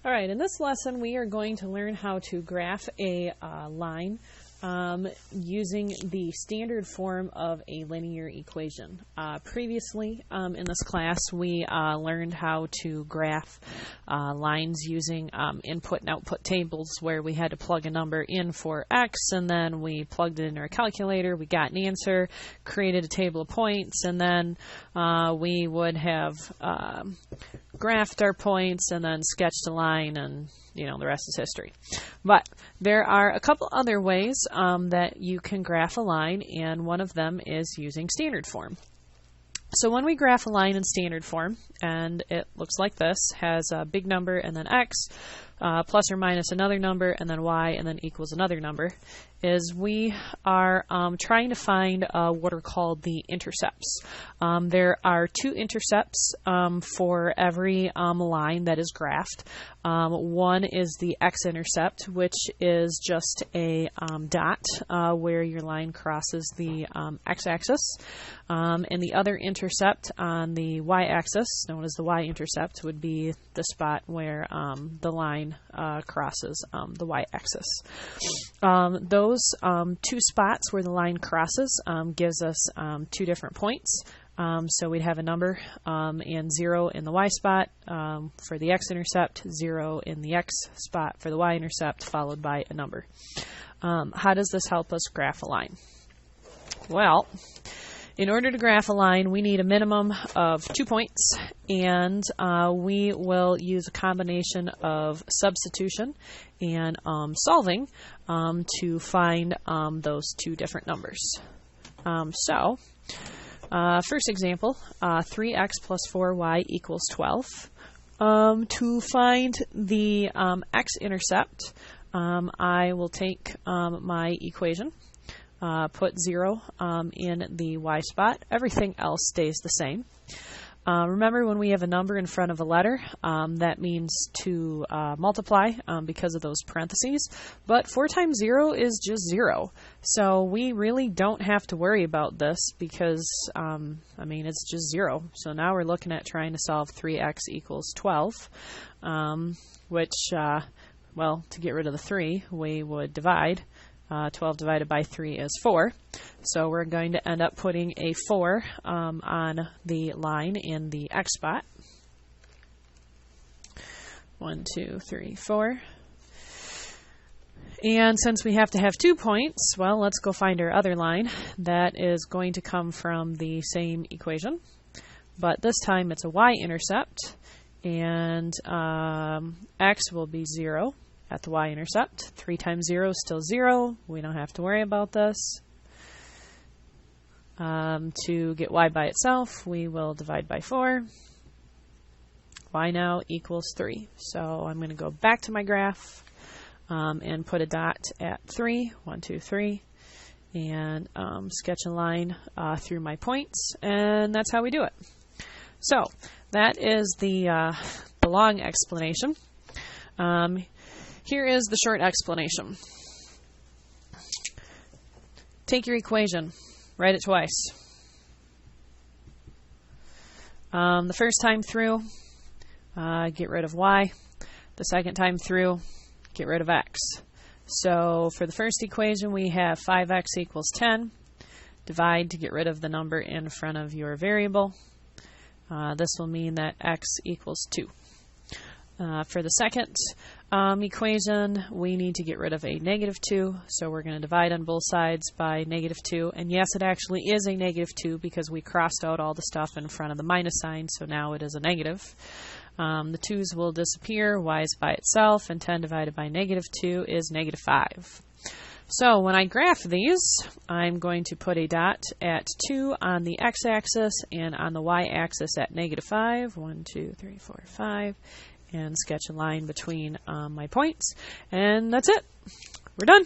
All right, in this lesson we are going to learn how to graph a line using the standard form of a linear equation. Previously in this class we learned how to graph lines using input and output tables where we had to plug a number in for x and then we plugged it into our calculator, we got an answer, created a table of points, and then we would have graphed our points and then sketched a line, and the rest is history. But there are a couple other ways that you can graph a line, and one of them is using standard form. So when we graph a line in standard form, and it looks like this, has a big number and then x, plus or minus another number, and then y, and then equals another number, is we are trying to find what are called the intercepts. There are two intercepts for every line that is graphed. One is the x-intercept, which is just a dot where your line crosses the x-axis. And the other intercept on the y-axis, known as the y-intercept, would be the spot where the line crosses the y-axis. Those two spots where the line crosses gives us two different points. So we'd have a number and 0 in the y spot for the x-intercept, 0 in the x spot for the y-intercept, followed by a number. How does this help us graph a line? Well, in order to graph a line, we need a minimum of 2 points, and we will use a combination of substitution and solving to find those two different numbers. First example, 3x plus 4y equals 12. To find the x-intercept, I will take my equation, put 0 in the y spot. Everything else stays the same. Remember, when we have a number in front of a letter, that means to multiply because of those parentheses. But 4 times 0 is just 0. So we really don't have to worry about this because, it's just 0. So now we're looking at trying to solve 3x equals 12, which, to get rid of the 3, we would divide. 12 divided by 3 is 4. So we're going to end up putting a 4 on the line in the x spot. 1, 2, 3, 4. And since we have to have 2 points, well, let's go find our other line. That is going to come from the same equation, but this time it's a y-intercept, and x will be 0. At the y-intercept. 3 times 0 is still 0. We don't have to worry about this. To get y by itself, we will divide by 4. Y now equals 3. So I'm going to go back to my graph and put a dot at 3. 1, 2, 3. And sketch a line through my points. And that's how we do it. So that is the long explanation. Here is the short explanation. Take your equation, write it twice. The first time through, get rid of y. The second time through, get rid of x. So for the first equation, we have 5x equals 10. Divide to get rid of the number in front of your variable. This will mean that x equals 2. For the second equation, we need to get rid of a -2, so we're going to divide on both sides by -2. And yes, it actually is a -2 because we crossed out all the stuff in front of the minus sign, so now it is a negative. The 2's will disappear, y is by itself, and 10 divided by -2 is -5. So when I graph these, I'm going to put a dot at 2 on the x-axis and on the y-axis at -5. 1, 2, 3, 4, 5. And sketch a line between my points. And that's it. We're done.